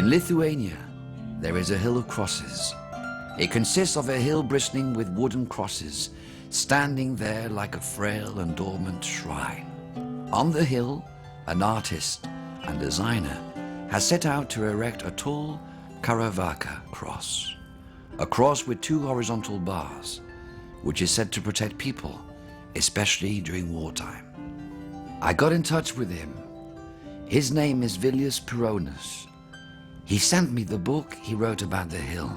In Lithuania, there is a hill of crosses. It consists of a hill bristling with wooden crosses, standing there like a frail and dormant shrine. On the hill, an artist and designer has set out to erect a tall Karavaka cross, a cross with 2 horizontal bars, which is said to protect people, especially during wartime. I got in touch with him. His name is Vilius Pironus. He sent me the book he wrote about the hill.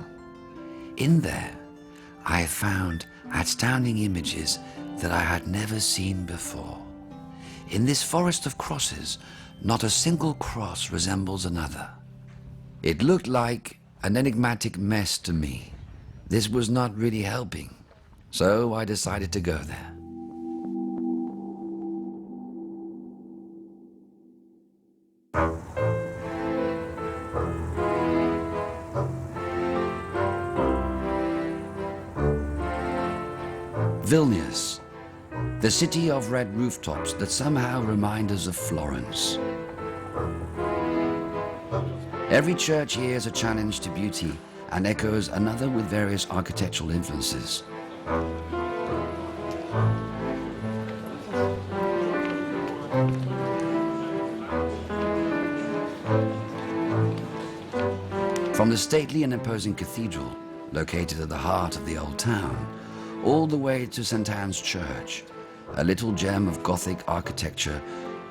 In there, I found astounding images that I had never seen before. In this forest of crosses, not a single cross resembles another. It looked like an enigmatic mess to me. This was not really helping, so I decided to go there. Vilnius, the city of red rooftops that somehow remind us of Florence. Every church here is a challenge to beauty and echoes another with various architectural influences. From the stately and imposing cathedral, located at the heart of the old town, all the way to St. Anne's Church, a little gem of Gothic architecture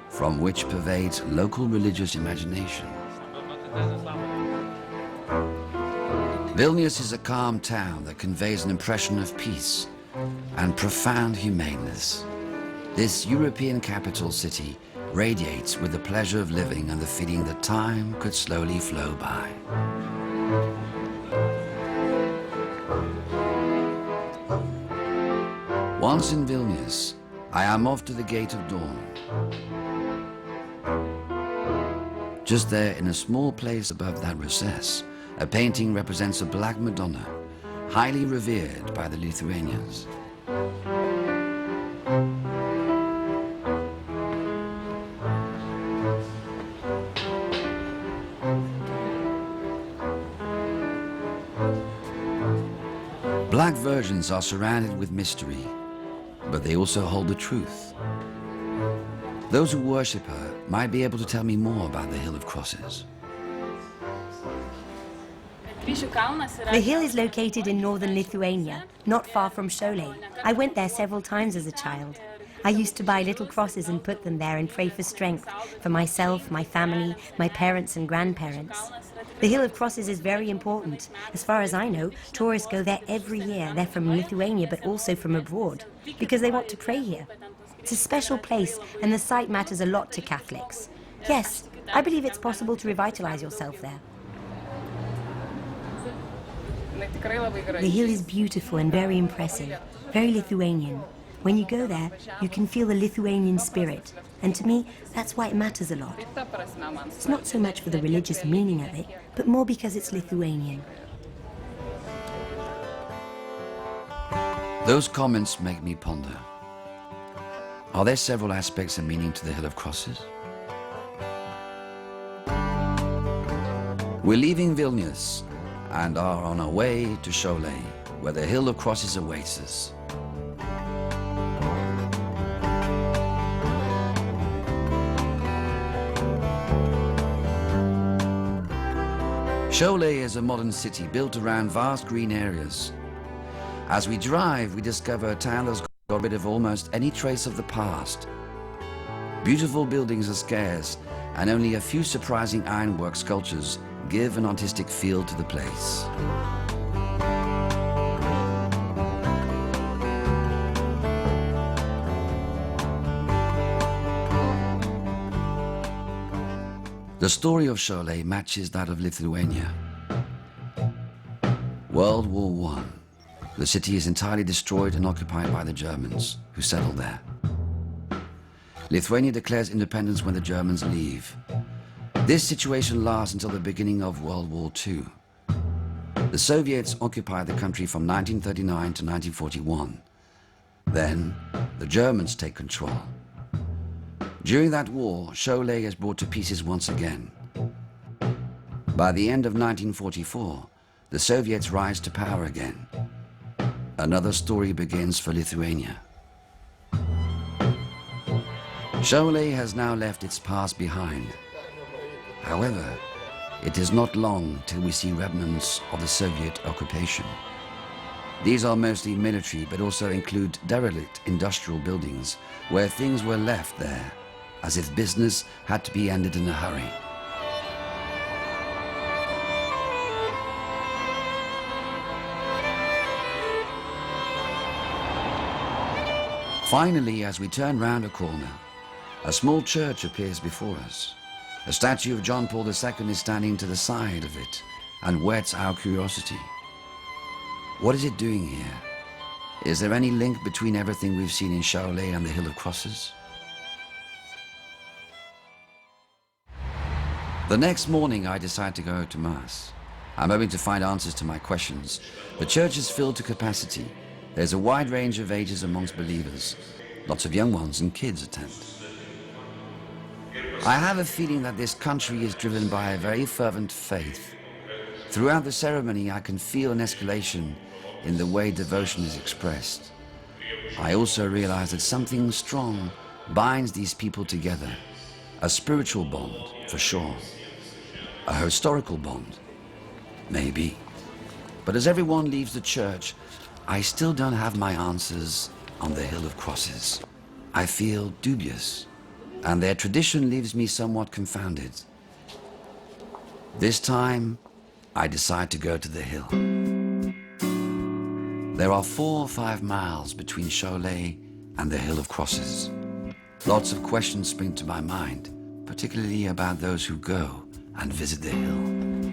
from which pervades local religious imagination. Vilnius is a calm town that conveys an impression of peace and profound humaneness. This European capital city radiates with the pleasure of living and the feeling that time could slowly flow by. Once in Vilnius, I am off to the Gate of Dawn. Just there, in a small place above that recess, a painting represents a black Madonna, highly revered by the Lithuanians. Black versions are surrounded with mystery, but they also hold the truth. Those who worship her might be able to tell me more about the Hill of Crosses. The hill is located in northern Lithuania, not far from Šiauliai. I went there several times as a child. I used to buy little crosses and put them there and pray for strength for myself, my family, my parents and grandparents. The Hill of Crosses is very important. As far as I know, tourists go there every year. They're from Lithuania, but also from abroad, because they want to pray here. It's a special place, and the site matters a lot to Catholics. Yes, I believe it's possible to revitalize yourself there. The hill is beautiful and very impressive, very Lithuanian. When you go there, you can feel the Lithuanian spirit, and to me, that's why it matters a lot. It's not so much for the religious meaning of it, but more because it's Lithuanian. Those comments make me ponder. Are there several aspects and meaning to the Hill of Crosses? We're leaving Vilnius and are on our way to Šiauliai, where the Hill of Crosses awaits us. Šiauliai is a modern city built around vast green areas. As we drive, we discover a town that's got rid of almost any trace of the past. Beautiful buildings are scarce, and only a few surprising ironwork sculptures give an artistic feel to the place. The story of Šiauliai matches that of Lithuania. World War I. The city is entirely destroyed and occupied by the Germans, who settled there. Lithuania declares independence when the Germans leave. This situation lasts until the beginning of World War II. The Soviets occupied the country from 1939 to 1941. Then, the Germans take control. During that war, Šiauliai is brought to pieces once again. By the end of 1944, the Soviets rise to power again. Another story begins for Lithuania. Šiauliai has now left its past behind. However, it is not long till we see remnants of the Soviet occupation. These are mostly military, but also include derelict industrial buildings where things were left there, as if business had to be ended in a hurry. Finally, as we turn round a corner, a small church appears before us. A statue of John Paul II is standing to the side of it and whets our curiosity. What is it doing here? Is there any link between everything we've seen in Šiauliai and the Hill of Crosses? The next morning I decide to go to Mass. I'm hoping to find answers to my questions. The church is filled to capacity. There's a wide range of ages amongst believers. Lots of young ones and kids attend. I have a feeling that this country is driven by a very fervent faith. Throughout the ceremony, I can feel an escalation in the way devotion is expressed. I also realize that something strong binds these people together. A spiritual bond, for sure. A historical bond, maybe. But as everyone leaves the church, I still don't have my answers on the Hill of Crosses. I feel dubious, and their tradition leaves me somewhat confounded. This time, I decide to go to the hill. There are 4 or 5 miles between Šiauliai and the Hill of Crosses. Lots of questions spring to my mind, particularly about those who go and visit the hill.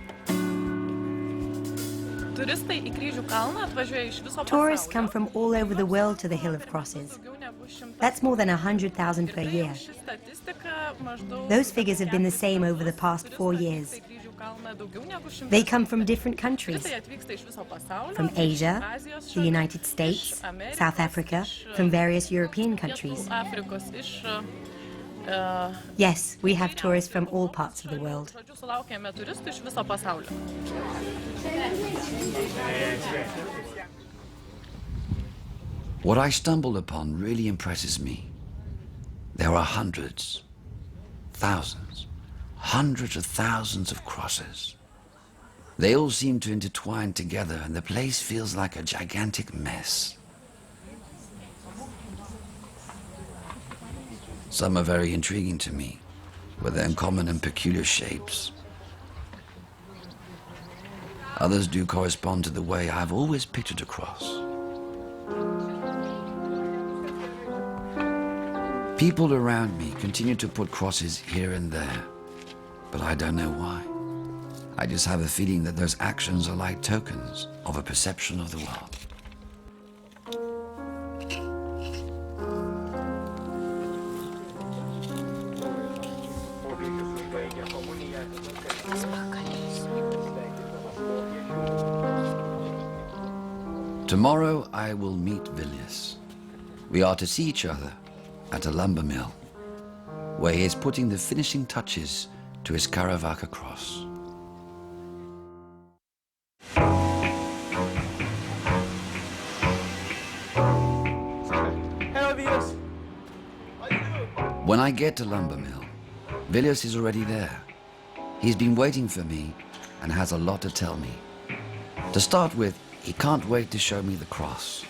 Tourists come from all over the world to the Hill of Crosses. That's more than 100,000 per year. Those figures have been the same over the past 4 years. They come from different countries, from Asia, the United States, South Africa, from various European countries. Yes, we have tourists from all parts of the world. What I stumbled upon really impresses me. There are hundreds, thousands, hundreds of thousands of crosses. They all seem to intertwine together, and the place feels like a gigantic mess. Some are very intriguing to me, with their uncommon and peculiar shapes. Others do correspond to the way I've always pictured a cross. People around me continue to put crosses here and there, but I don't know why. I just have a feeling that those actions are like tokens of a perception of the world. Tomorrow I will meet Vilius. We are to see each other at a lumber mill, where he is putting the finishing touches to his Karavaka cross. Hello, Vilius. How you doing? When I get to lumber mill, Vilius is already there. He's been waiting for me and has a lot to tell me. To start with, he can't wait to show me the cross.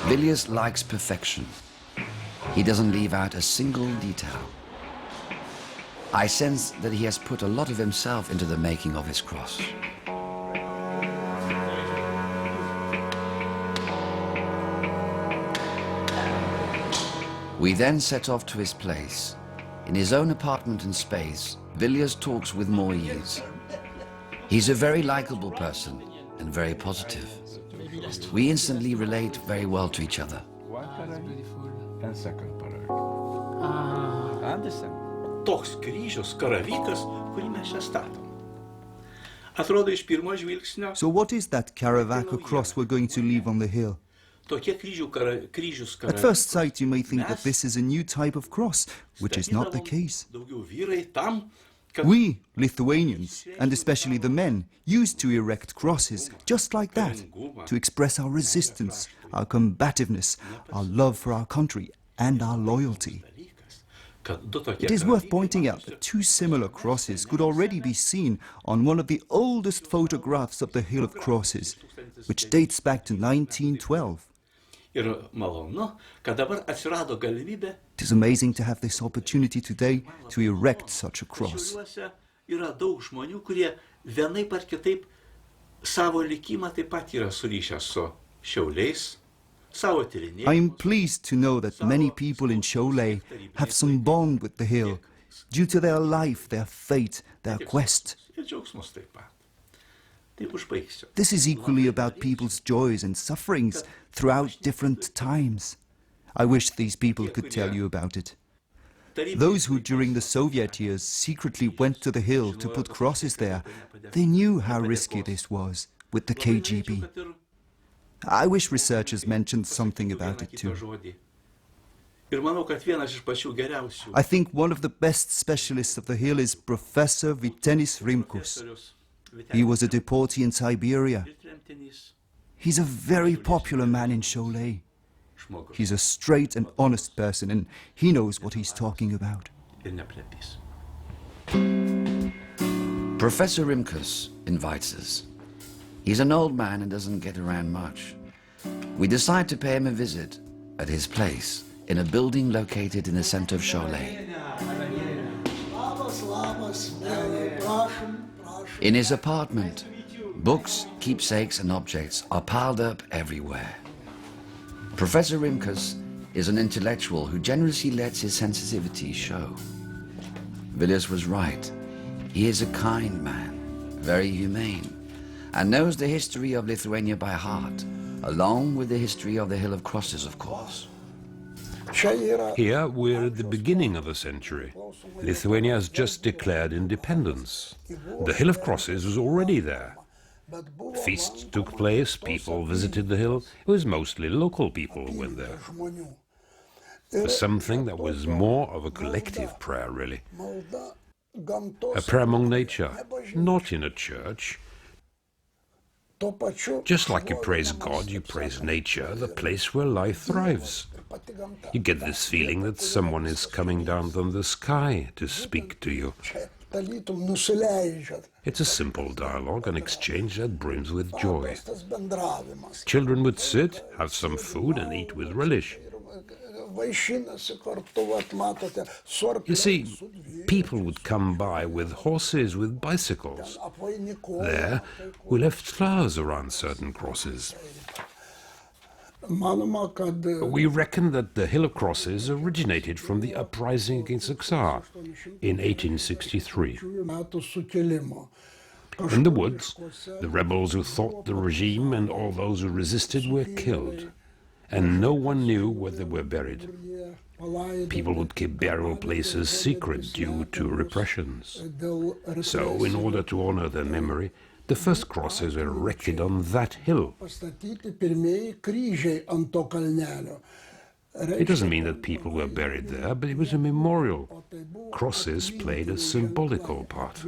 Vilius likes perfection. He doesn't leave out a single detail. I sense that he has put a lot of himself into the making of his cross. We then set off to his place. In his own apartment and space, Vilius talks with more ease. He's a very likable person and very positive. We instantly relate very well to each other. And second parallel. Toks kryžius, karavykas, kurį mes čia statom. Atrodo iš pirmo žvilgsnio. So what is that Karavaka cross we're going to leave on the hill? Tokie kryžius At first sight you may think that this is a new type of cross, which is not the case. Daugiau vyrai tam, We, Lithuanians, and especially the men, used to erect crosses just like that, to express our resistance, our combativeness, our love for our country, and our loyalty. It is worth pointing out that two similar crosses could already be seen on one of the oldest photographs of the Hill of Crosses, which dates back to 1912. It is amazing to have this opportunity today to erect such a cross. I am pleased to know that many people in Šiauliai have some bond with the hill due to their life, their fate, their quest. This is equally about people's joys and sufferings throughout different times. I wish these people could tell you about it. Those who during the Soviet years secretly went to the hill to put crosses there, they knew how risky this was with the KGB. I wish researchers mentioned something about it too. I think one of the best specialists of the hill is Professor Vytenis Rimkus. He was a deportee in Siberia. He's a very popular man in Šiauliai. He's a straight and honest person, and he knows what he's talking about. Professor Rimkus invites us. He's an old man and doesn't get around much. We decide to pay him a visit at his place in a building located in the center of Šiauliai. In his apartment, books, keepsakes and objects are piled up everywhere. Professor Rimkus is an intellectual who generously lets his sensitivity show. Villiers was right. He is a kind man, very humane, and knows the history of Lithuania by heart, along with the history of the Hill of Crosses, of course. Here we're at the beginning of the century. Lithuania has just declared independence. The Hill of Crosses was already there. Feasts took place, people visited the hill. It was mostly local people who went there. For something that was more of a collective prayer, really. A prayer among nature, not in a church. Just like you praise God, you praise nature, the place where life thrives. You get this feeling that someone is coming down from the sky to speak to you. It's a simple dialogue, an exchange that brims with joy. Children would sit, have some food and eat with relish. You see, people would come by with horses, with bicycles. There, we left flowers around certain crosses. We reckon that the Hill of Crosses originated from the uprising against the Tsar in 1863. In the woods, the rebels who fought the regime and all those who resisted were killed, and no one knew where they were buried. People would keep burial places secret due to repressions. So, in order to honor their memory, the first crosses were erected on that hill. It doesn't mean that people were buried there, but it was a memorial. Crosses played a symbolical part.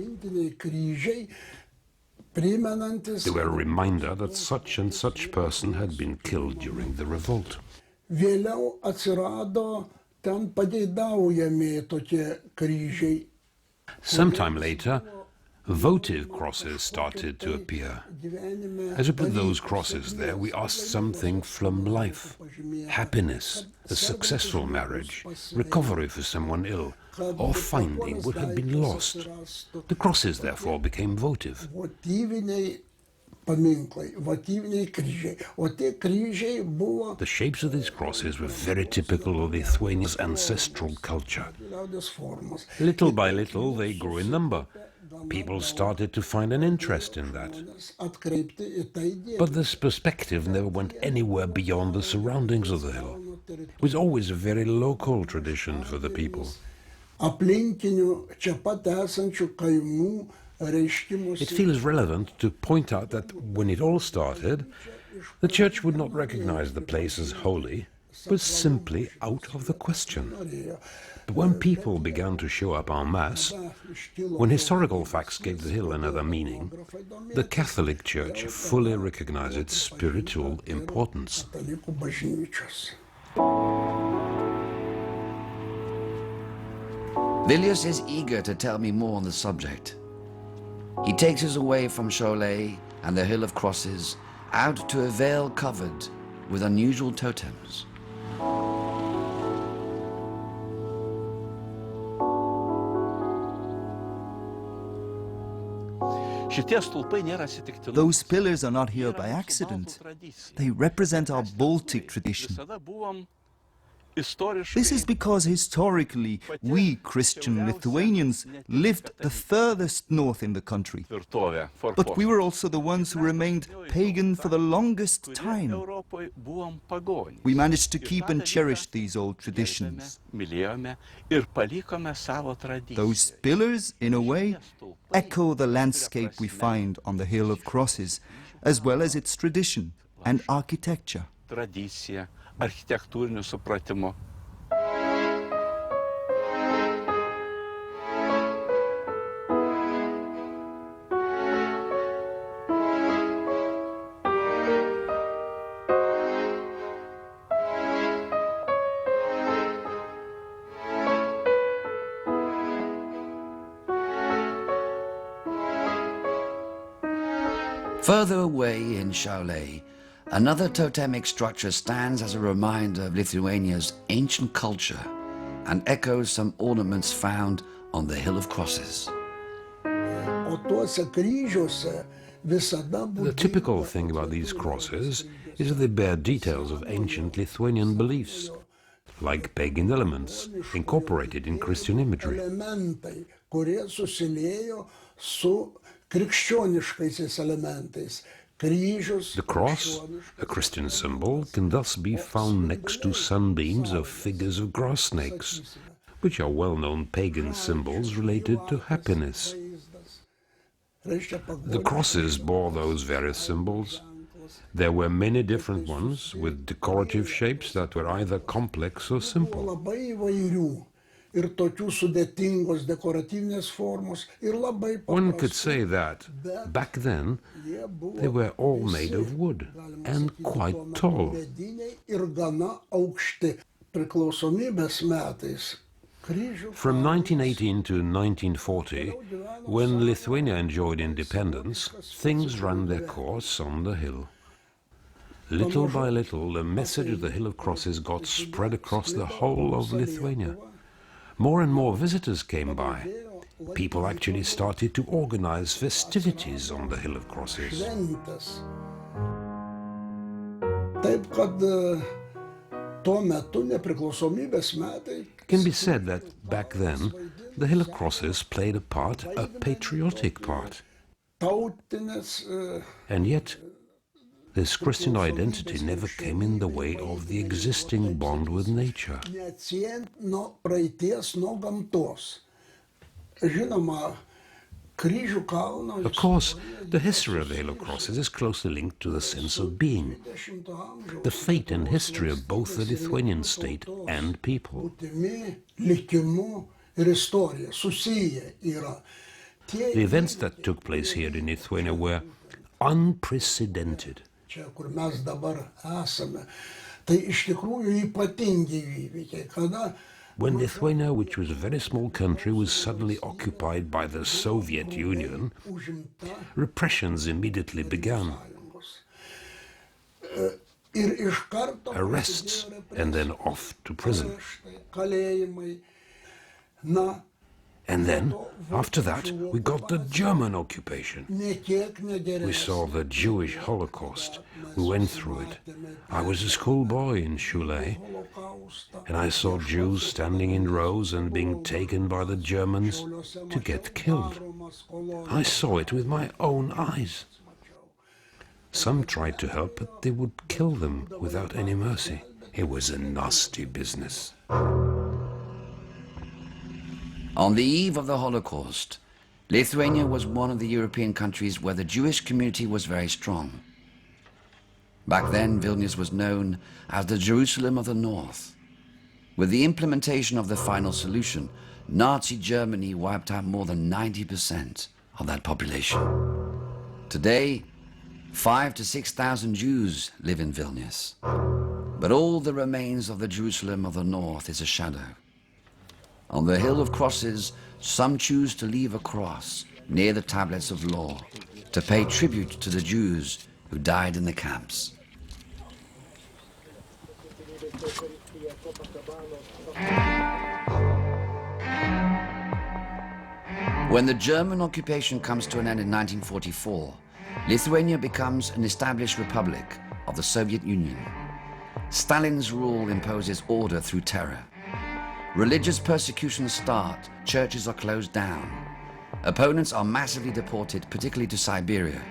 They were a reminder that such and such person had been killed during the revolt. Sometime later, votive crosses started to appear. As we put those crosses there, we asked something from life. Happiness, a successful marriage, recovery for someone ill, or finding what had been lost. The crosses, therefore, became votive. The shapes of these crosses were very typical of Lithuania's ancestral culture. Little by little, they grew in number. People started to find an interest in that. But this perspective never went anywhere beyond the surroundings of the hill. It was always a very local tradition for the people. It feels relevant to point out that when it all started, the church would not recognize the place as holy. was simply out of the question. But when people began to show up en masse, when historical facts gave the hill another meaning, the Catholic Church fully recognized its spiritual importance. Vilius is eager to tell me more on the subject. He takes us away from Cholet and the Hill of Crosses out to a vale covered with unusual totems. Those pillars are not here by accident. They represent our Baltic tradition. This is because historically we Christian Lithuanians lived the furthest north in the country. But we were also the ones who remained pagan for the longest time. We managed to keep and cherish these old traditions. Those pillars, in a way, echo the landscape we find on the Hill of Crosses, as well as its tradition and architecture. Architektūriniu supratimu. Further away in Cholet, another totemic structure stands as a reminder of Lithuania's ancient culture and echoes some ornaments found on the Hill of Crosses. The typical thing about these crosses is that they bear details of ancient Lithuanian beliefs, like pagan elements incorporated in Christian imagery. The cross, a Christian symbol, can thus be found next to sunbeams of figures of grass snakes, which are well-known pagan symbols related to happiness. The crosses bore those various symbols. There were many different ones, with decorative shapes that were either complex or simple. One could say that, back then, they were all made of wood and quite tall. From 1918 to 1940, when Lithuania enjoyed independence, things ran their course on the hill. Little by little, the message of the Hill of Crosses got spread across the whole of Lithuania. More and more visitors came by. People actually started to organize festivities on the Hill of Crosses. It can be said that back then, the Hill of Crosses played a part, a patriotic part. And yet, this Christian identity never came in the way of the existing bond with nature. Of course, the history of the Hill of Crosses is closely linked to the sense of being, the fate and history of both the Lithuanian state and people. The events that took place here in Lithuania were unprecedented. When Lithuania, which was a very small country, was suddenly occupied by the Soviet Union, repressions immediately began. Arrests and then off to prison. And then, after that, we got the German occupation. We saw the Jewish Holocaust. We went through it. I was a schoolboy in Cholet, and I saw Jews standing in rows and being taken by the Germans to get killed. I saw it with my own eyes. Some tried to help, but they would kill them without any mercy. It was a nasty business. On the eve of the Holocaust, Lithuania was one of the European countries where the Jewish community was very strong. Back then, Vilnius was known as the Jerusalem of the North. With the implementation of the final solution, Nazi Germany wiped out more than 90% of that population. Today, 5,000 to 6,000 Jews live in Vilnius. But all that remains of the Jerusalem of the North is a shadow. On the Hill of Crosses, some choose to leave a cross near the tablets of law to pay tribute to the Jews who died in the camps. When the German occupation comes to an end in 1944, Lithuania becomes an established republic of the Soviet Union. Stalin's rule imposes order through terror. Religious persecutions start, churches are closed down. Opponents are massively deported, particularly to Siberia.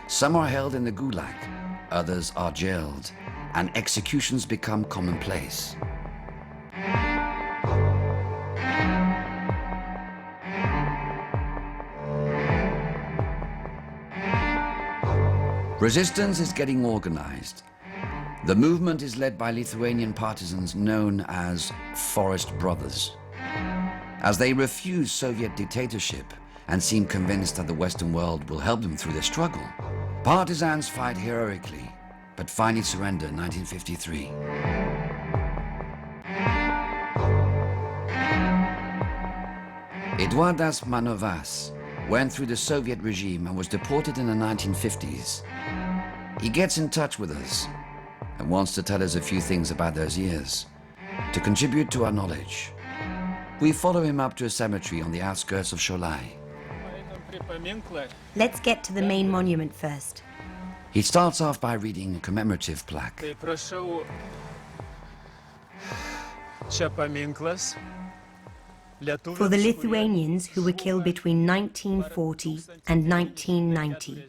Some are held in the Gulag, others are jailed, and executions become commonplace. Resistance is getting organized. The movement is led by Lithuanian partisans known as Forest Brothers. As they refuse Soviet dictatorship and seem convinced that the Western world will help them through their struggle, partisans fight heroically, but finally surrender in 1953. Eduardas Manovas went through the Soviet regime and was deported in the 1950s. He gets in touch with us and wants to tell us a few things about those years, to contribute to our knowledge. We follow him up to a cemetery on the outskirts of Sholai. Let's get to the main monument first. He starts off by reading a commemorative plaque. For the Lithuanians who were killed between 1940 and 1990.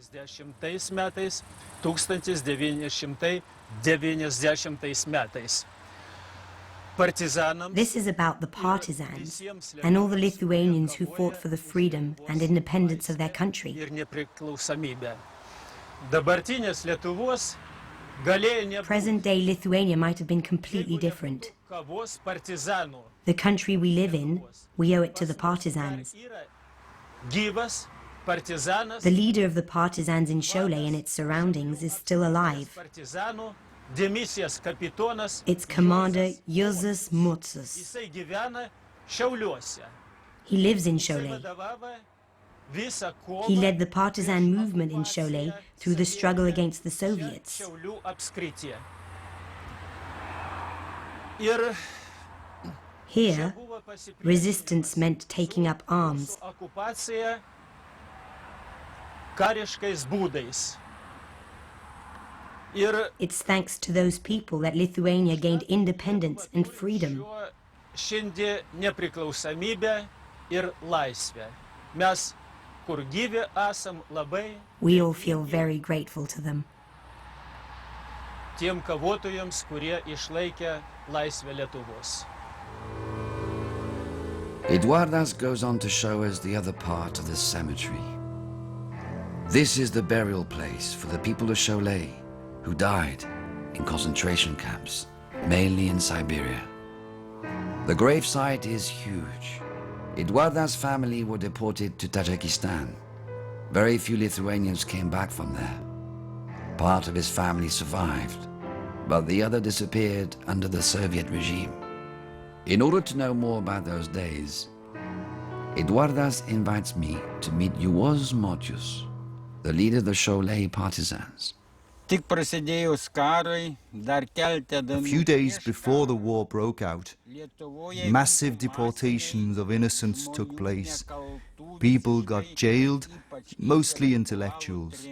This is about the partisans and all the Lithuanians who fought for the freedom and independence of their country. Present-day Lithuania might have been completely different. The country we live in, we owe it to the partisans. The leader of the partisans in Šiauliai and its surroundings is still alive. Its commander, Juozas Mucas. He lives in Šiauliai. He led the partisan movement in Šiauliai through the struggle against the Soviets. Here, resistance meant taking up arms. It's thanks to those people that Lithuania gained independence and freedom. We all feel very grateful to them. Eduardas goes on to show us the other part of the cemetery. This is the burial place for the people of Šiauliai who died in concentration camps, mainly in Siberia. The gravesite is huge. Eduardas' family were deported to Tajikistan. Very few Lithuanians came back from there. Part of his family survived, but the other disappeared under the Soviet regime. In order to know more about those days, Eduardas invites me to meet Juozas Mucas, the leader of the Šiauliai partisans. A few days before the war broke out, massive deportations of innocents took place. People got jailed, mostly intellectuals.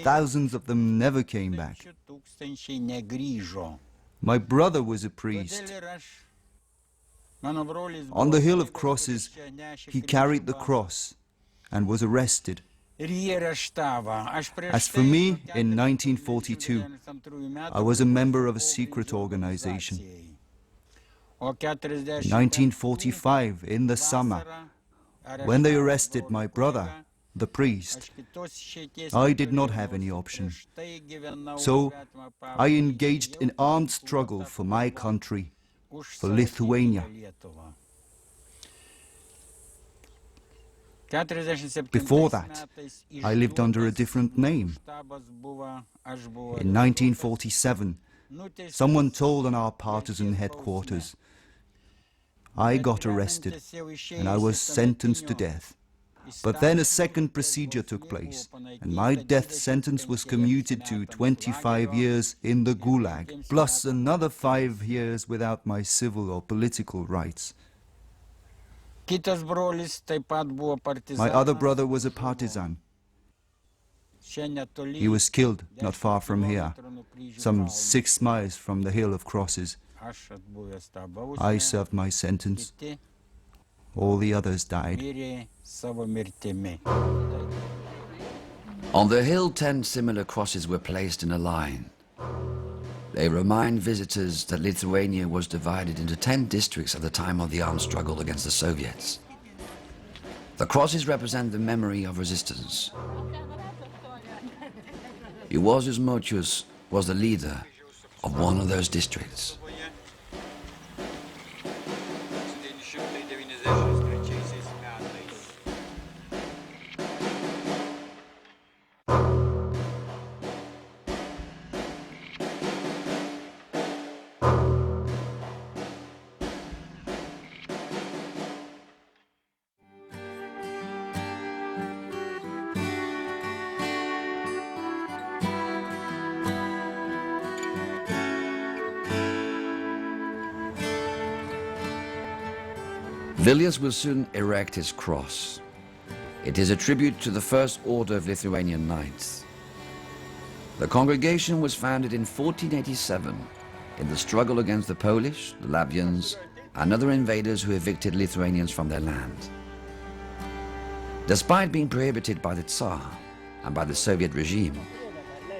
Thousands of them never came back. My brother was a priest. On the Hill of Crosses, he carried the cross and was arrested. As for me, in 1942, I was a member of a secret organization. In 1945, in the summer, when they arrested my brother, the priest. I did not have any option. So I engaged in armed struggle for my country, for Lithuania. Before that, I lived under a different name. In 1947, someone told on our partisan headquarters. I got arrested and I was sentenced to death. But then a second procedure took place, and my death sentence was commuted to 25 years in the Gulag, plus another 5 years without my civil or political rights. My other brother was a partisan. He was killed not far from here, some 6 miles from the Hill of Crosses. I served my sentence. All the others died. On the hill, 10 similar crosses were placed in a line. They remind visitors that Lithuania was divided into 10 districts at the time of the armed struggle against the Soviets. The crosses represent the memory of resistance. Juozas Močius was the leader of one of those districts. Vilnius will soon erect his cross. It is a tribute to the First Order of Lithuanian Knights. The congregation was founded in 1487 in the struggle against the Polish, the Latvians, and other invaders who evicted Lithuanians from their land. Despite being prohibited by the Tsar and by the Soviet regime,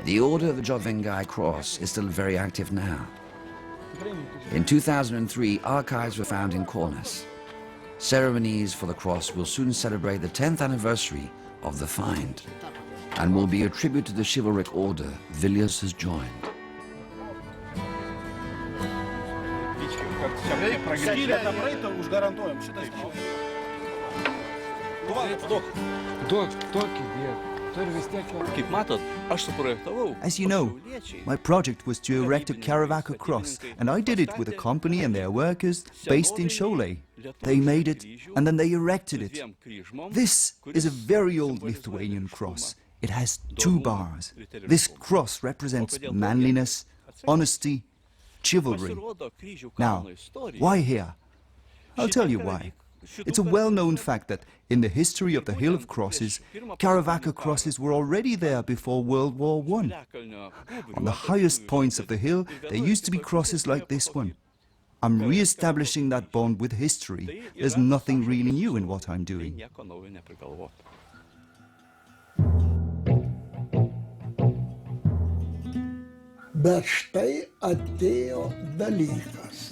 the Order of the Jodvengai Cross is still very active now. In 2003, archives were found in Kaunas. Ceremonies for the cross will soon celebrate the 10th anniversary of the find and will be a tribute to the chivalric order Vilnius has joined. As you know, my project was to erect a Karavaka cross, and I did it with a company and their workers based in Šiauliai. They made it, and then they erected it. This is a very old Lithuanian cross. It has 2 bars. This cross represents manliness, honesty, chivalry. Now, why here? I'll tell you why. It's a well-known fact that in the history of the Hill of Crosses, Karavaka crosses were already there before World War I. On the highest points of the hill, there used to be crosses like this one. I'm re-establishing that bond with history. There's nothing really new in what I'm doing.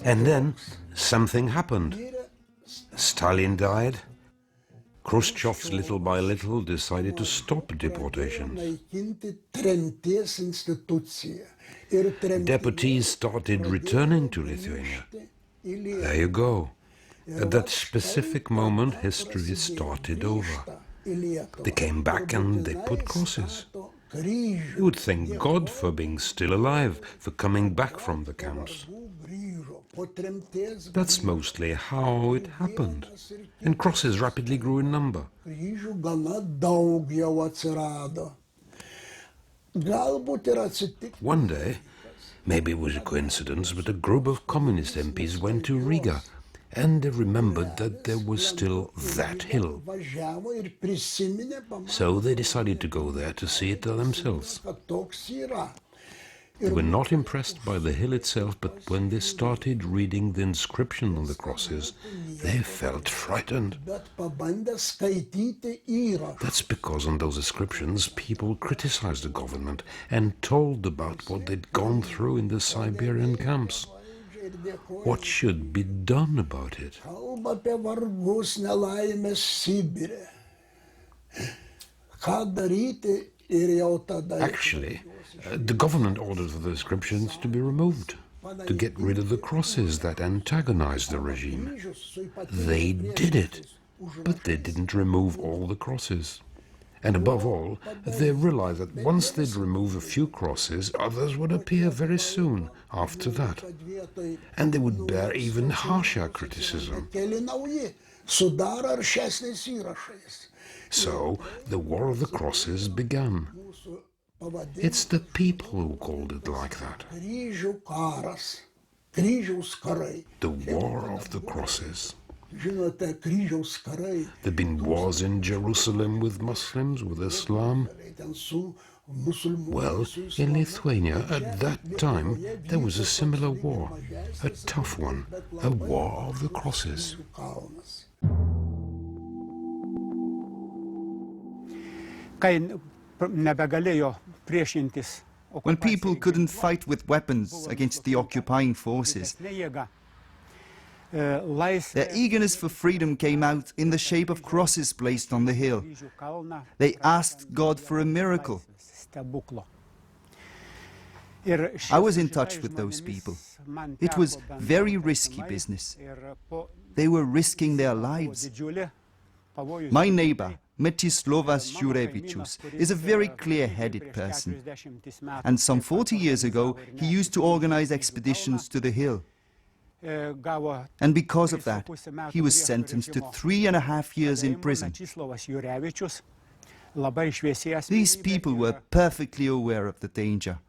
And then something happened. Stalin died. Khrushchev, little by little, decided to stop deportations. Deputies started returning to Lithuania. There you go. At that specific moment, history started over. They came back and they put crosses. You would thank God for being still alive, for coming back from the camps. That's mostly how it happened. And crosses rapidly grew in number. One day, maybe it was a coincidence, but a group of communist MPs went to Riga and they remembered that there was still that hill. So they decided to go there to see it themselves. They were not impressed by the hill itself, but when they started reading the inscription on the crosses, they felt frightened. That's because on those inscriptions, people criticized the government and told about what they'd gone through in the Siberian camps. What should be done about it? Actually, the government ordered the inscriptions to be removed, to get rid of the crosses that antagonized the regime. They did it, but they didn't remove all the crosses. And above all, they realized that once they'd remove a few crosses, others would appear very soon after that. And they would bear even harsher criticism. So, the War of the Crosses began. It's the people who called it like that. The War of the Crosses. There've been wars in Jerusalem with Muslims, with Islam. Well, in Lithuania at that time there was a similar war, a tough one, a War of the Crosses. When people couldn't fight with weapons against the occupying forces, their eagerness for freedom came out in the shape of crosses placed on the hill. They asked God for a miracle. I was in touch with those people. It was very risky business. They were risking their lives. My neighbor, Metislovas Jurevičius, is a very clear-headed person. And some 40 years ago, he used to organize expeditions to the hill. And because of that, he was sentenced to 3.5 years in prison. These people were perfectly aware of the danger.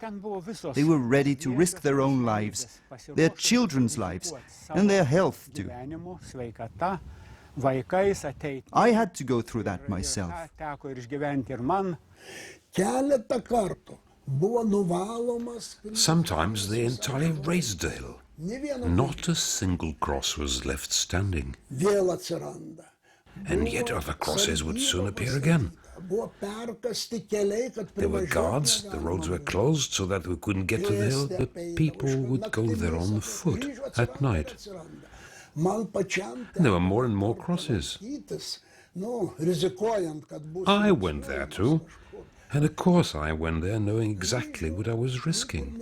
They were ready to risk their own lives, their children's lives, and their health too. I had to go through that myself. Sometimes they entirely razed the hill. Not a single cross was left standing. And yet other crosses would soon appear again. There were guards, the roads were closed so that we couldn't get to the hill, but people would go there on foot at night. And there were more and more crosses. I went there too. And of course I went there knowing exactly what I was risking.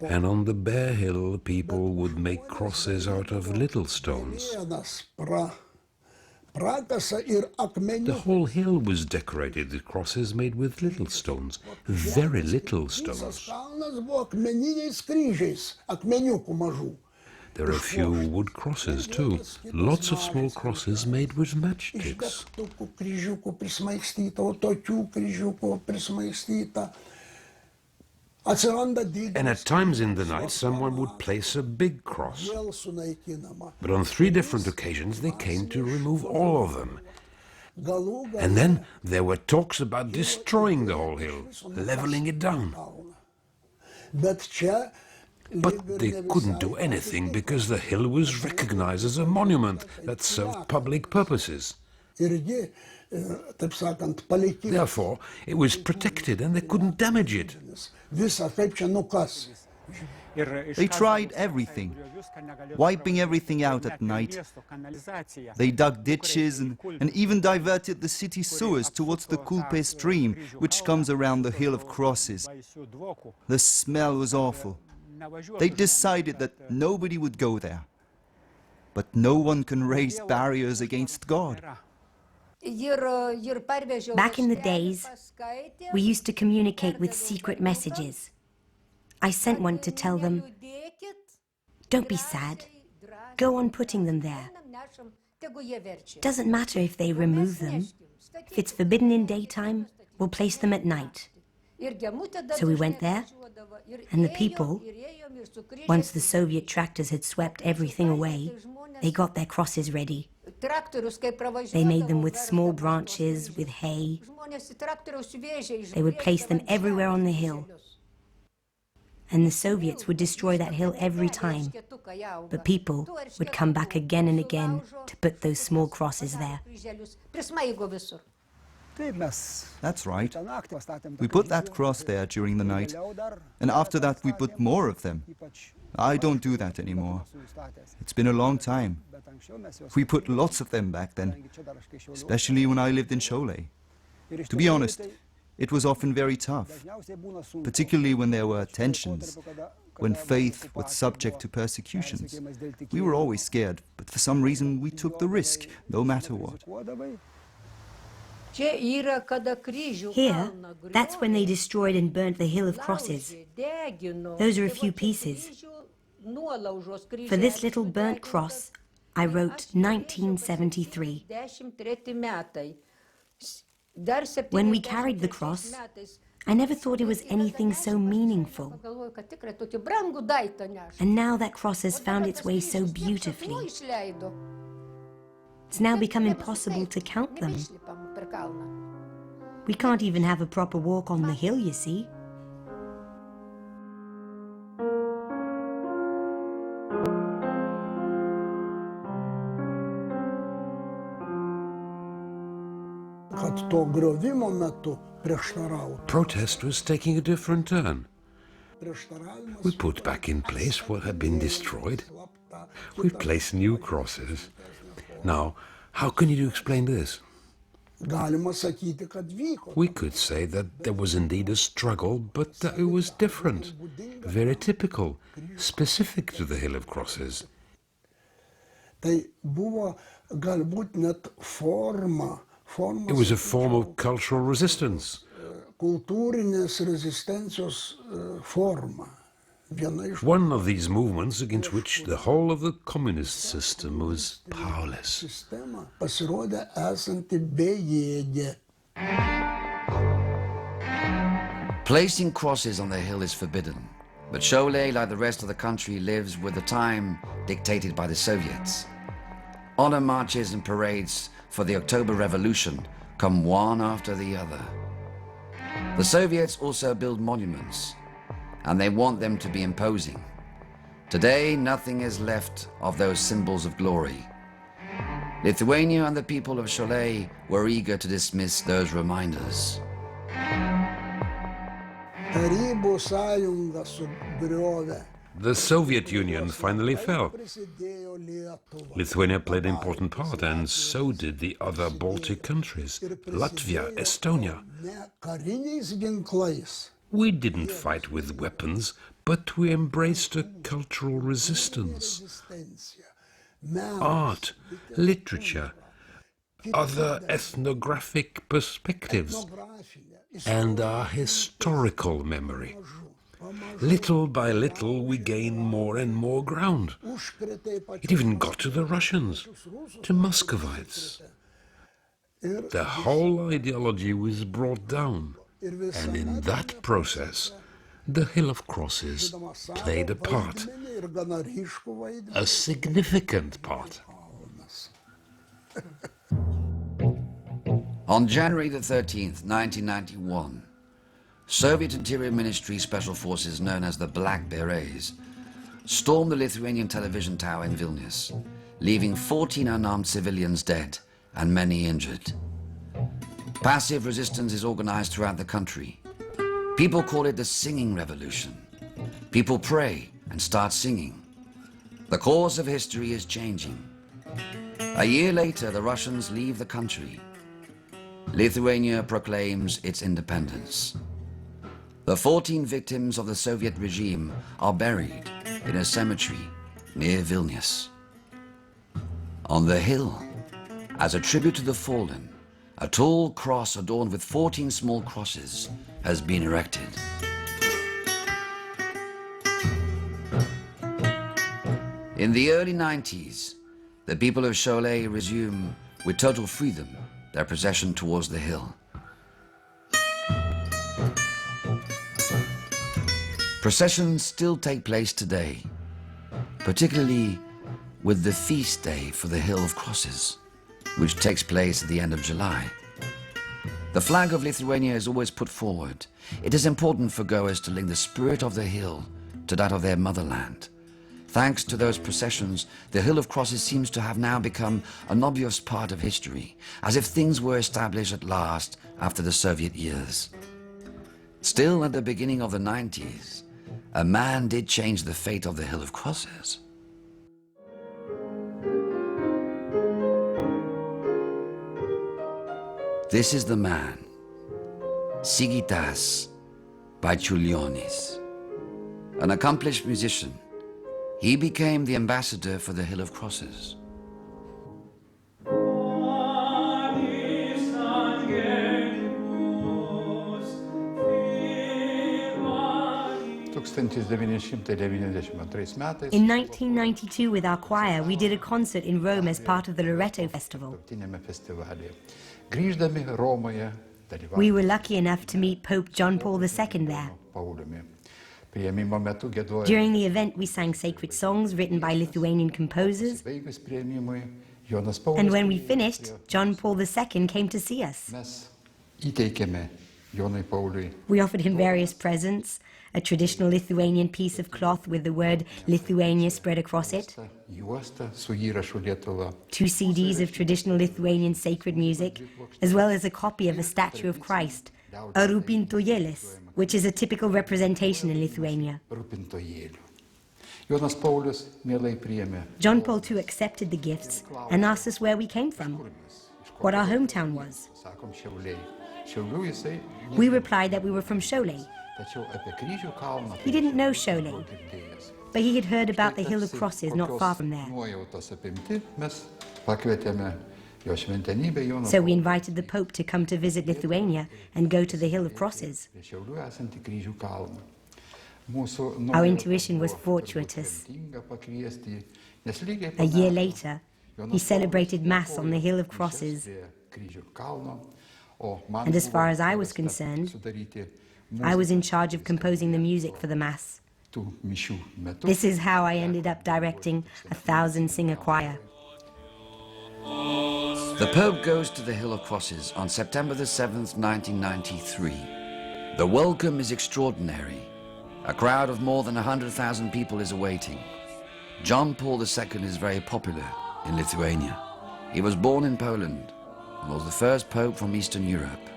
And on the bare hill, people would make crosses out of little stones. The whole hill was decorated with crosses made with little stones, very little stones. There are a few wood crosses too, lots of small crosses made with matchsticks. And at times in the night someone would place a big cross. But on 3 different occasions they came to remove all of them. And then there were talks about destroying the whole hill, leveling it down. But they couldn't do anything because the hill was recognized as a monument that served public purposes. Therefore, it was protected and they couldn't damage it. They tried everything, wiping everything out at night. They dug ditches and even diverted the city sewers towards the Kulpe stream, which comes around the Hill of Crosses. The smell was awful. They decided that nobody would go there. But no one can raise barriers against God. Back in the days, we used to communicate with secret messages. I sent one to tell them, "Don't be sad. Go on putting them there. Doesn't matter if they remove them. If it's forbidden in daytime, we'll place them at night." So we went there, and the people, once the Soviet tractors had swept everything away, they got their crosses ready. They made them with small branches, with hay. They would place them everywhere on the hill. And the Soviets would destroy that hill every time. But people would come back again and again to put those small crosses there. That's right. We put that cross there during the night, and after that we put more of them. I don't do that anymore. It's been a long time. We put lots of them back then, especially when I lived in Šauliai. To be honest, it was often very tough, particularly when there were tensions, when faith was subject to persecutions. We were always scared, but for some reason we took the risk, no matter what. Here, that's when they destroyed and burnt the Hill of Crosses. Those are a few pieces. For this little burnt cross, I wrote 1973. When we carried the cross, I never thought it was anything so meaningful. And now that cross has found its way so beautifully. It's now become impossible to count them. We can't even have a proper walk on the hill, you see. Protest was taking a different turn. We put back in place what had been destroyed. We placed new crosses. Now, how can you explain this? We could say that there was indeed a struggle, but that it was different, very typical, specific to the Hill of Crosses. It was a form of cultural resistance. One of these movements against which the whole of the communist system was powerless. Placing crosses on the hill is forbidden, but Cholet, like the rest of the country, lives with the time dictated by the Soviets. Honor marches and parades for the October Revolution come one after the other. The Soviets also build monuments, and they want them to be imposing. Today, nothing is left of those symbols of glory. Lithuania and the people of Cholet were eager to dismiss those reminders. The Soviet Union finally fell. Lithuania played an important part, and so did the other Baltic countries, Latvia, Estonia. We didn't fight with weapons, but we embraced a cultural resistance. Art, literature, other ethnographic perspectives, and our historical memory. Little by little, we gained more and more ground. It even got to the Russians, to Muscovites. The whole ideology was brought down, and in that process, the Hill of Crosses played a part, a significant part. On January the 13th, 1991, Soviet Interior Ministry Special Forces known as the Black Berets stormed the Lithuanian television tower in Vilnius, leaving 14 unarmed civilians dead and many injured. Passive resistance is organized throughout the country. People call it the singing revolution. People pray and start singing. The course of history is changing. A year later, the Russians leave the country. Lithuania proclaims its independence. The 14 victims of the Soviet regime are buried in a cemetery near Vilnius. On the hill, as a tribute to the fallen, a tall cross adorned with 14 small crosses has been erected. In the early 90s, the people of Cholet resume with total freedom their procession towards the hill. Processions still take place today, particularly with the feast day for the Hill of Crosses, which takes place at the end of July. The flag of Lithuania is always put forward. It is important for goers to link the spirit of the hill to that of their motherland. Thanks to those processions, the Hill of Crosses seems to have now become an obvious part of history, as if things were established at last after the Soviet years. Still, at the beginning of the 90s, a man did change the fate of the Hill of Crosses. This is the man Sigitas by Chulionis. An accomplished musician, he became the ambassador for the Hill of Crosses. In 1992, with our choir, we did a concert in Rome as part of the Loreto Festival. We were lucky enough to meet Pope John Paul II there. During the event, we sang sacred songs written by Lithuanian composers, and when we finished, John Paul II came to see us. We offered him various presents, a traditional Lithuanian piece of cloth with the word Lithuania spread across it, 2 CDs of traditional Lithuanian sacred music, as well as a copy of a statue of Christ, a rūpintojėlis, which is a typical representation in Lithuania. John Paul II accepted the gifts and asked us where we came from, what our hometown was. We replied that we were from Šiauliai. He didn't know Šiauliai, but he had heard about the Hill of Crosses not far from there. So we invited the Pope to come to visit Lithuania and go to the Hill of Crosses. Our intuition was fortuitous. A year later, he celebrated Mass on the Hill of Crosses. And as far as I was concerned, I was in charge of composing the music for the Mass. This is how I ended up directing a 1,000-singer choir. The Pope goes to the Hill of Crosses on September the 7th, 1993. The welcome is extraordinary. A crowd of more than 100,000 people is awaiting. John Paul II is very popular in Lithuania. He was born in Poland and was the first Pope from Eastern Europe.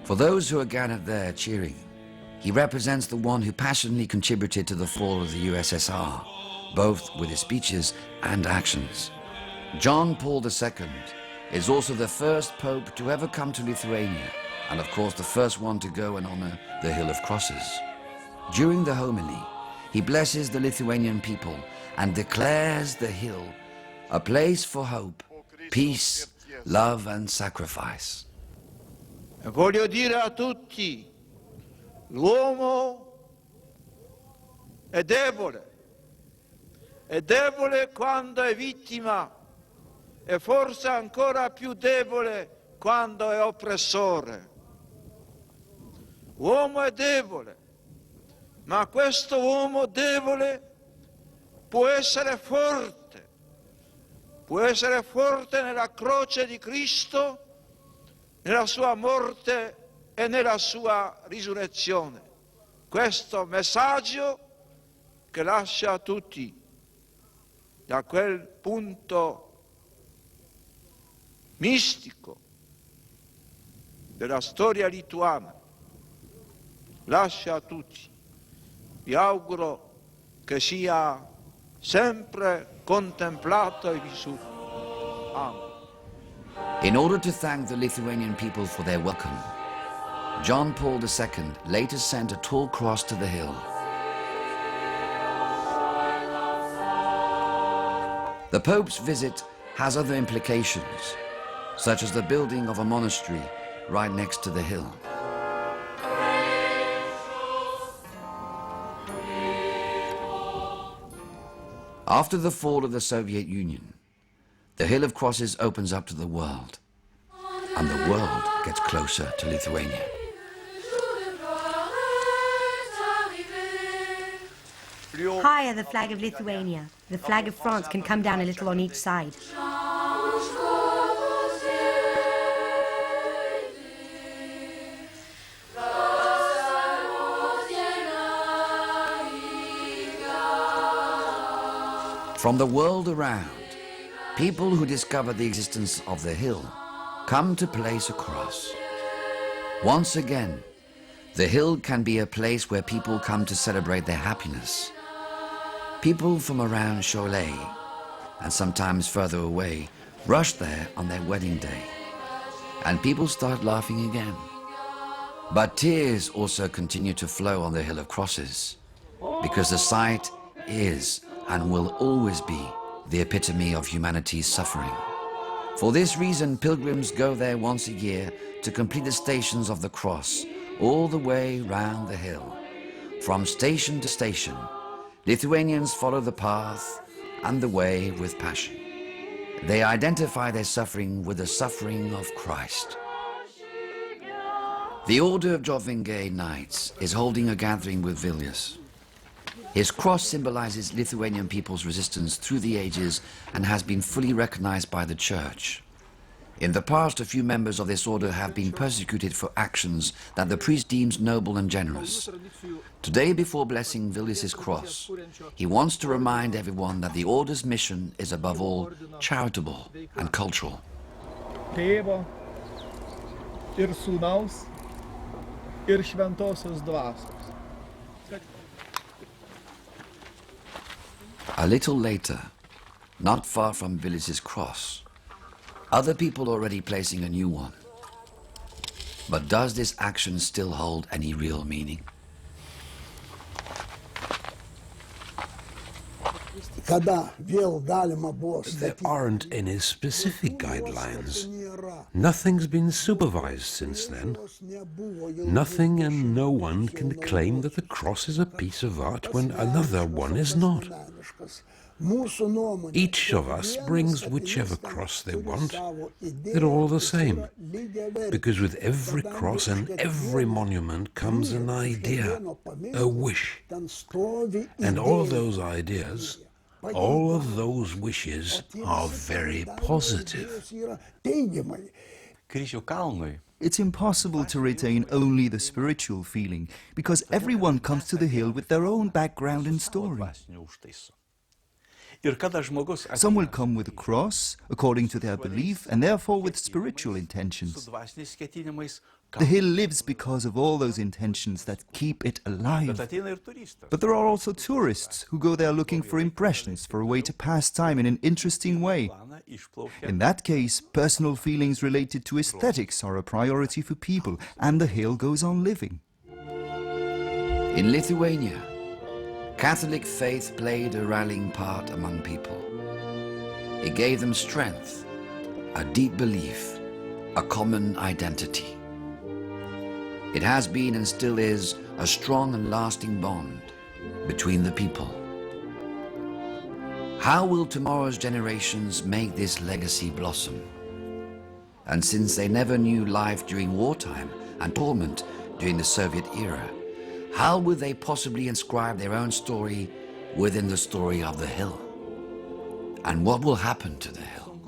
For those who are gathered there cheering, he represents the one who passionately contributed to the fall of the USSR, both with his speeches and actions. John Paul II is also the first Pope to ever come to Lithuania, and of course the first one to go and honor the Hill of Crosses. During the homily, he blesses the Lithuanian people and declares the hill a place for hope, peace, love and sacrifice. Voglio dire a tutti, l'uomo è debole quando è vittima e forse ancora più debole quando è oppressore. L'uomo è debole, ma questo uomo debole può essere forte nella croce di Cristo, nella sua morte e nella sua risurrezione. Questo messaggio che lascia a tutti da quel punto mistico della storia lituana, lascia a tutti. Vi auguro che sia sempre contemplato e vissuto. Amen. In order to thank the Lithuanian people for their welcome, John Paul II later sent a tall cross to the hill. The Pope's visit has other implications, such as the building of a monastery right next to the hill. After the fall of the Soviet Union, the Hill of Crosses opens up to the world, and the world gets closer to Lithuania. Higher the flag of Lithuania. The flag of France can come down a little on each side. From the world around, people who discover the existence of the hill come to place a cross. Once again, the hill can be a place where people come to celebrate their happiness. People from around Šiauliai, and sometimes further away, rush there on their wedding day. And people start laughing again. But tears also continue to flow on the Hill of Crosses, because the site is and will always be the epitome of humanity's suffering. For this reason, pilgrims go there once a year to complete the stations of the cross all the way round the hill. From station to station, Lithuanians follow the path and the way with passion. They identify their suffering with the suffering of Christ. The Order of Jovingay Knights is holding a gathering with Vilnius. His cross symbolizes Lithuanian people's resistance through the ages and has been fully recognized by the Church. In the past, a few members of this order have been persecuted for actions that the priest deems noble and generous. Today, before blessing Vilnius's cross, he wants to remind everyone that the order's mission is above all charitable and cultural. Tėvo ir Sūnaus ir Šventosios Dvasios. A little later, not far from Vilnius's cross, other people are already placing a new one. But does this action still hold any real meaning? There aren't any specific guidelines. Nothing's been supervised since then. Nothing and no one can claim that the cross is a piece of art when another one is not. Each of us brings whichever cross they want. They're all the same, because with every cross and every monument comes an idea, a wish. And all those ideas, all of those wishes are very positive. It's impossible to retain only the spiritual feeling, because everyone comes to the hill with their own background and story. Some will come with a cross, according to their belief, and therefore with spiritual intentions. The hill lives because of all those intentions that keep it alive. But there are also tourists who go there looking for impressions, for a way to pass time in an interesting way. In that case, personal feelings related to aesthetics are a priority for people, and the hill goes on living. In Lithuania, Catholic faith played a rallying part among people. It gave them strength, a deep belief, a common identity. It has been and still is a strong and lasting bond between the people. How will tomorrow's generations make this legacy blossom? And since they never knew life during wartime and torment during the Soviet era, how will they possibly inscribe their own story within the story of the hill? And what will happen to the hill?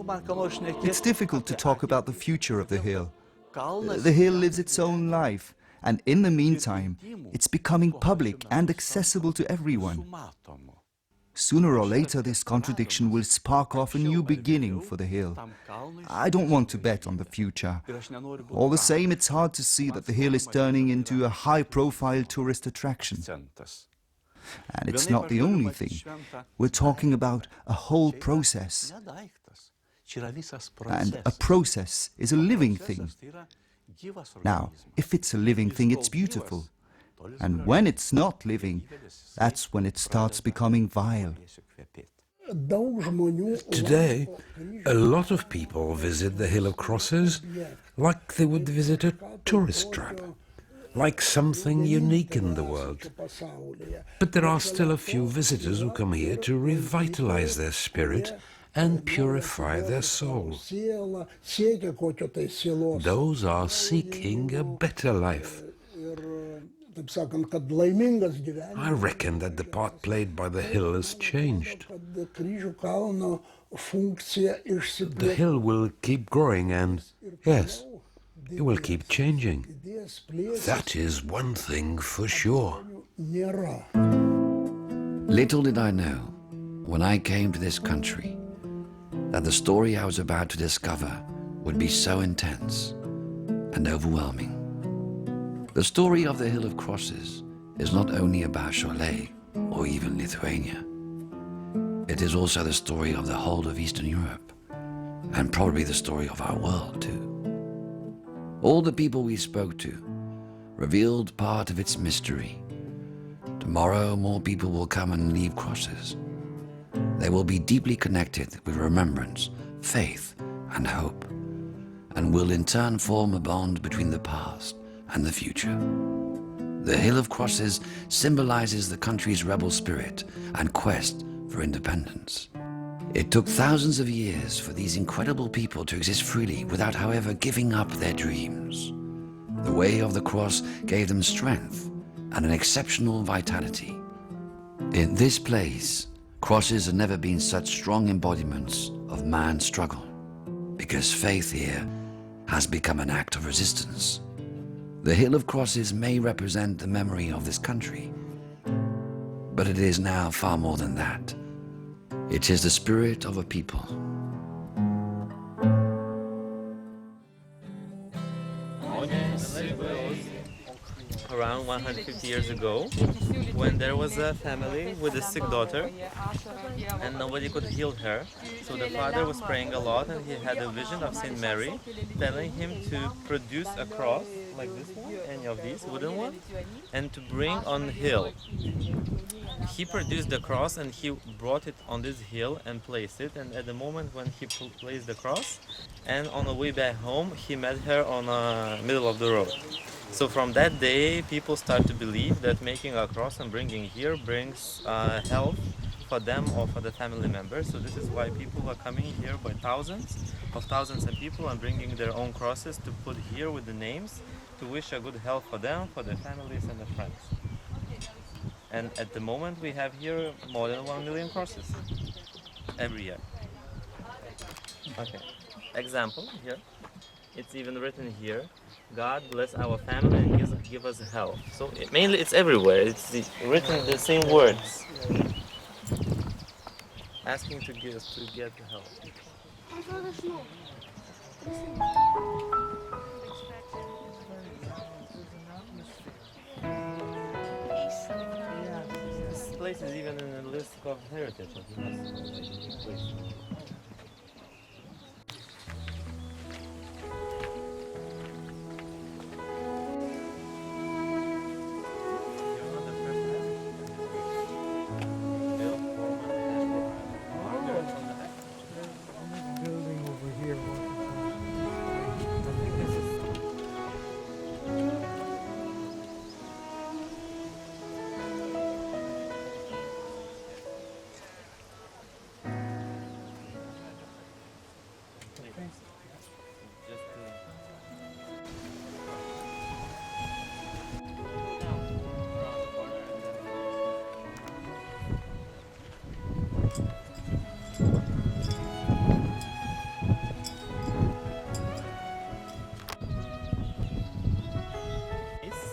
It's difficult to talk about the future of the hill. The hill lives its own life, and in the meantime, it's becoming public and accessible to everyone. Sooner or later, this contradiction will spark off a new beginning for the hill. I don't want to bet on the future. All the same, it's hard to see that the hill is turning into a high-profile tourist attraction. And it's not the only thing. We're talking about a whole process. And a process is a living thing. Now, if it's a living thing, it's beautiful. And when it's not living, that's when it starts becoming vile. Today, a lot of people visit the Hill of Crosses like they would visit a tourist trap, like something unique in the world. But there are still a few visitors who come here to revitalize their spirit and purify their soul. Those are seeking a better life. I reckon that the part played by the hill has changed. The hill will keep growing and, yes, it will keep changing. That is one thing for sure. Little did I know, when I came to this country, that the story I was about to discover would be so intense and overwhelming. The story of the Hill of Crosses is not only about Cholet or even Lithuania. It is also the story of the whole of Eastern Europe, and probably the story of our world too. All the people we spoke to revealed part of its mystery. Tomorrow, more people will come and leave crosses. They will be deeply connected with remembrance, faith, and hope, and will in turn form a bond between the past and the future. The Hill of Crosses symbolizes the country's rebel spirit and quest for independence. It took thousands of years for these incredible people to exist freely without, however, giving up their dreams. The way of the cross gave them strength and an exceptional vitality. In this place, crosses have never been such strong embodiments of man's struggle, because faith here has become an act of resistance. The Hill of Crosses may represent the memory of this country, but it is now far more than that. It is the spirit of a people. Around 150 years ago, when there was a family with a sick daughter and nobody could heal her. So the father was praying a lot and he had a vision of Saint Mary telling him to produce a cross like this one, any of these wooden ones, and to bring on the hill. He produced the cross and he brought it on this hill and placed it, and at the moment when he placed the cross and on the way back home he met her on the middle of the road. So from that day, people start to believe that making a cross and bringing here brings health for them or for the family members. So this is why people are coming here by thousands of people and bringing their own crosses to put here with the names to wish a good health for them, for their families and their friends. And at the moment we have here more than 1 million crosses every year. Okay, example here. It's even written here, God bless our family and give us health. So mainly it's everywhere. It's written the same words. Asking to get the help. This place is even in the list of heritage of UNESCO.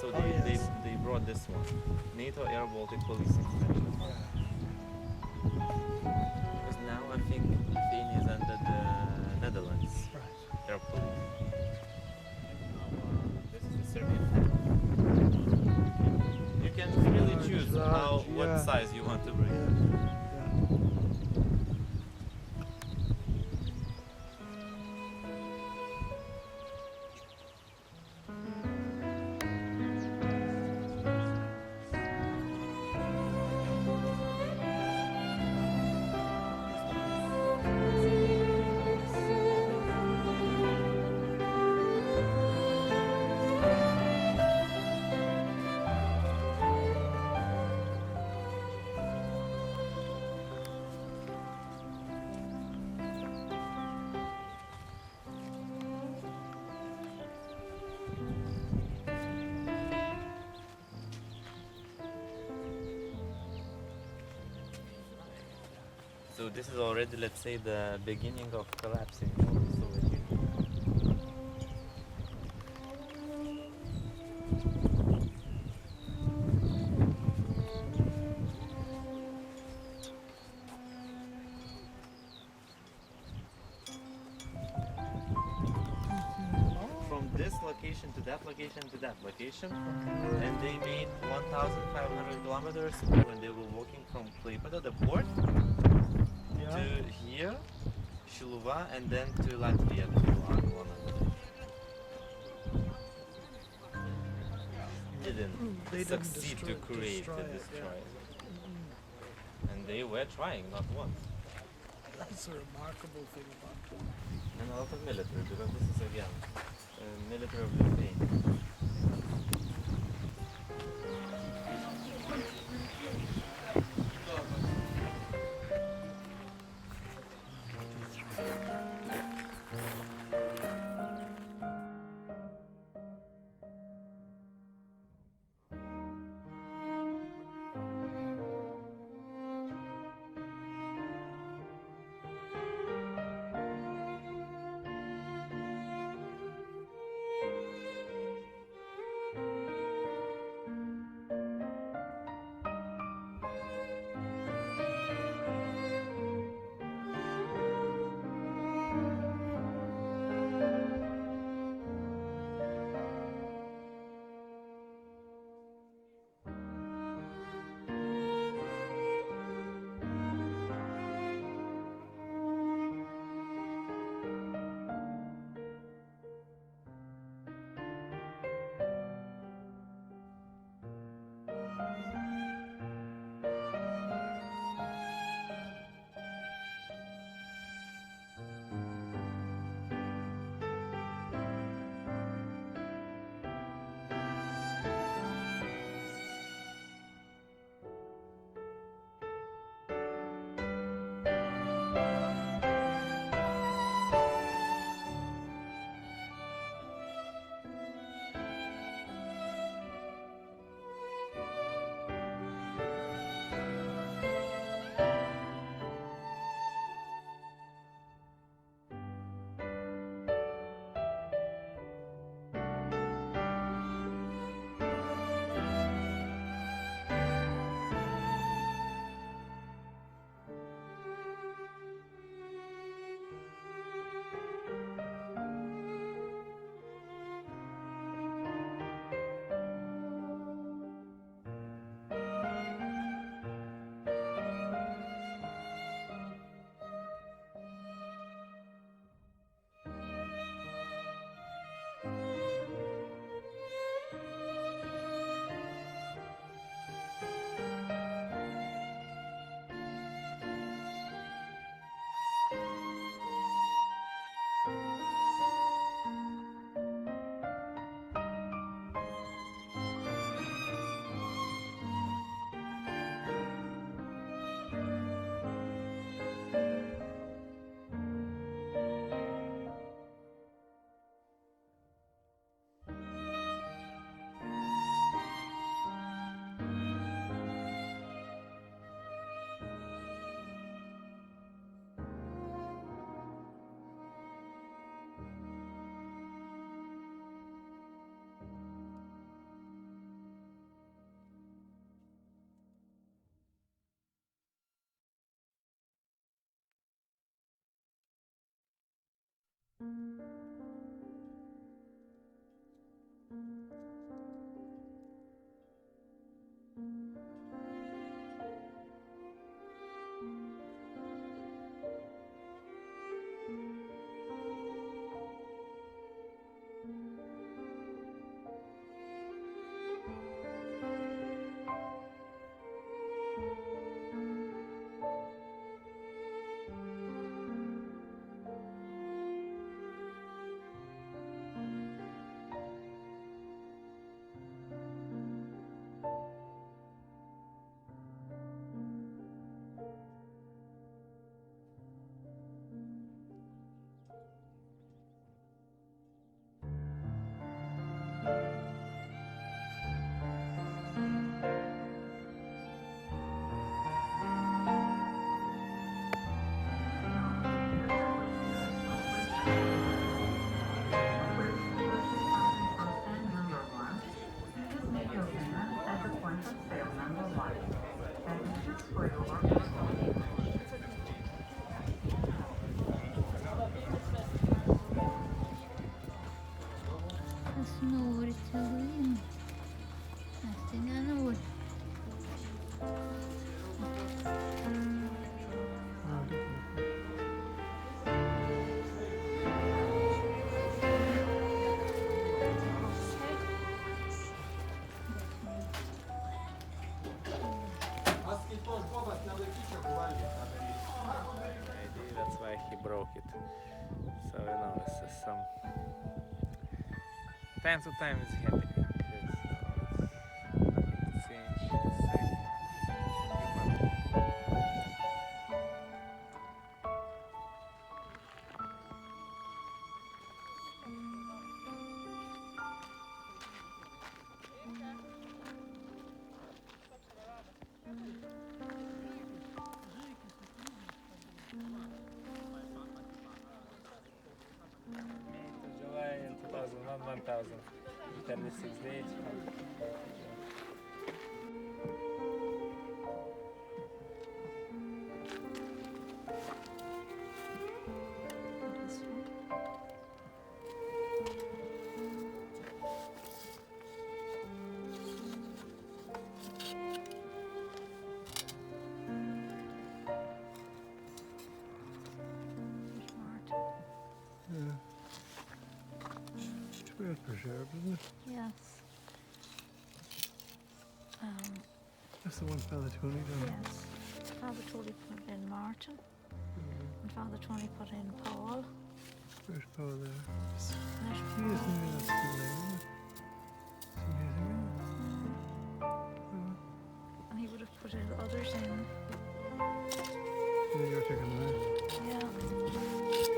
So they brought this one, NATO Air Baltic Policing Station. Because now I think Lithuania is under the Netherlands. Air Police. This is the Serbian flag. You can really choose what size you want to bring. So this is already, let's say, the beginning of collapsing of the Soviet Union. From this location to that location to that location, and they made 1,500 kilometers when they were walking from Klaipėda, the port, to here, Šiluva, and then to Latvia, to one another. didn't succeed to create and destroy. And they were trying, not once. That's a remarkable thing about them. And a lot of military, because this is again military of Lithuania. he broke it. So you know, it's just some time to time it's happening. It's nothing to change. It's like human. July in 2001, 1036 days. Yeah. It's well preserved, isn't it? Yes. That's the one Father Tony done. Yes. Father Tony put in Martin, and Father Tony put in Paul. Where's Paul there? There's He isn't Paul. in that school there, isn't it? It's amazing, isn't And he would have put in others in. it? Yeah, you're taking that. Yeah.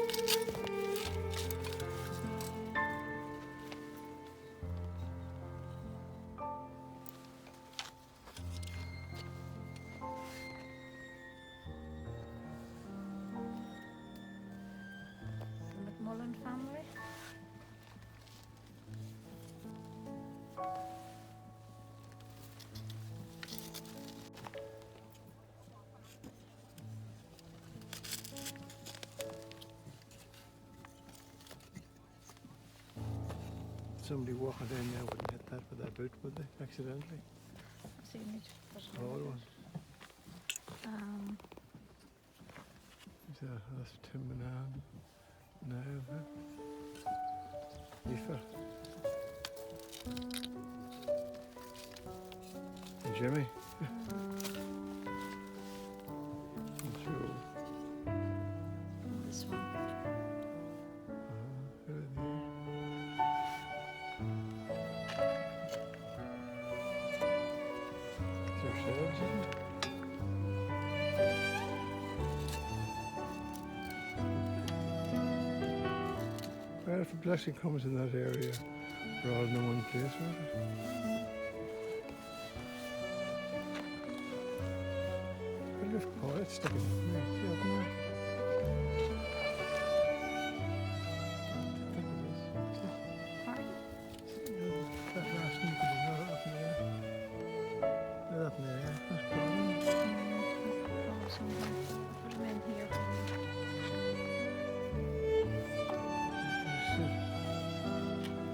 The McMullen family. Somebody walking down there wouldn't hit that with their boot, would they? Accidentally. So you need to put it Small on. one. That's Tim and Anne. Now, Aoife. And Jimmy. And Joe. This one. Who are they? It's yourselves, isn't it? Well, if a blessing comes in that area, we're all in the one place, won't it? Well, if Paul, it's sticking up me. See up there? I think it is. Pardon? That last week was not up in there. Not up in there. That's Paul. Oh, somewhere. Put them in here.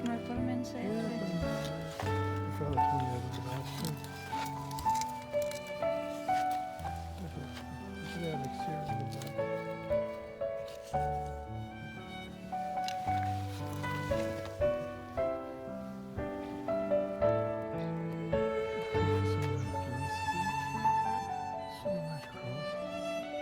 Can I put them in safely? Yeah, but the fellow told me that was the last one. Should have exterior in the back. So much cross.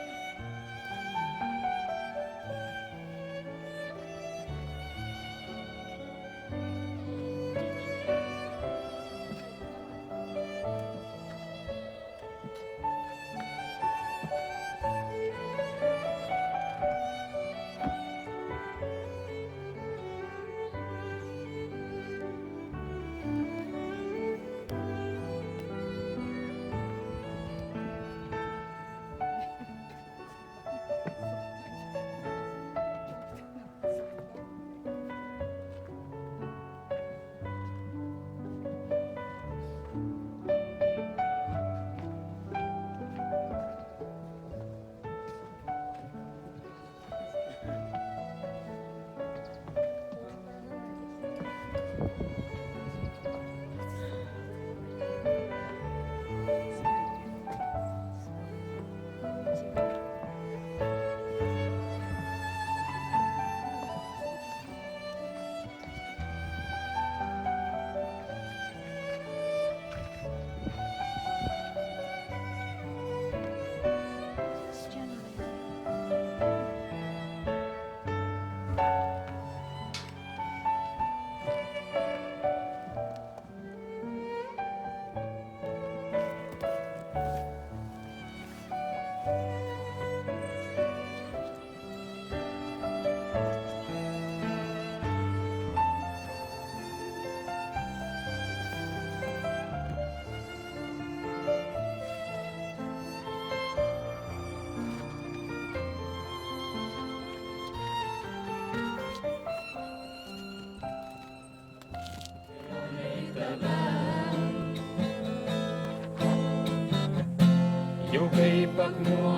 Jau kaip akmuo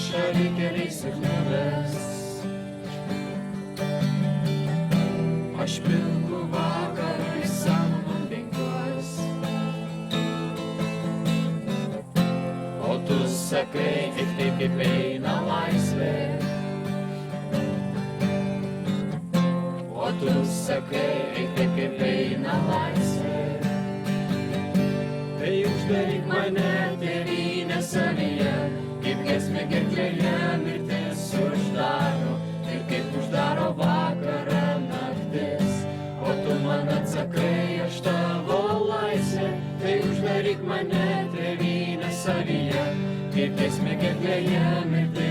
šalikeliais sukniubęs. Aš pilku vakarui samum penkiuos. O tu sakai tik taip, kaip eina laisvė. O tu sakai tik taip, kaip eina laisvė. Tai uždaryk mane tėvynę savyje, kaip giesmė gerklėje mirtis uždaro, ir kaip uždaro vakarą naktis. O tu man atsakai, aš tavo laisvė, tai uždaryk mane tėvynę savyje, kaip giesmė gerklėje mirtis.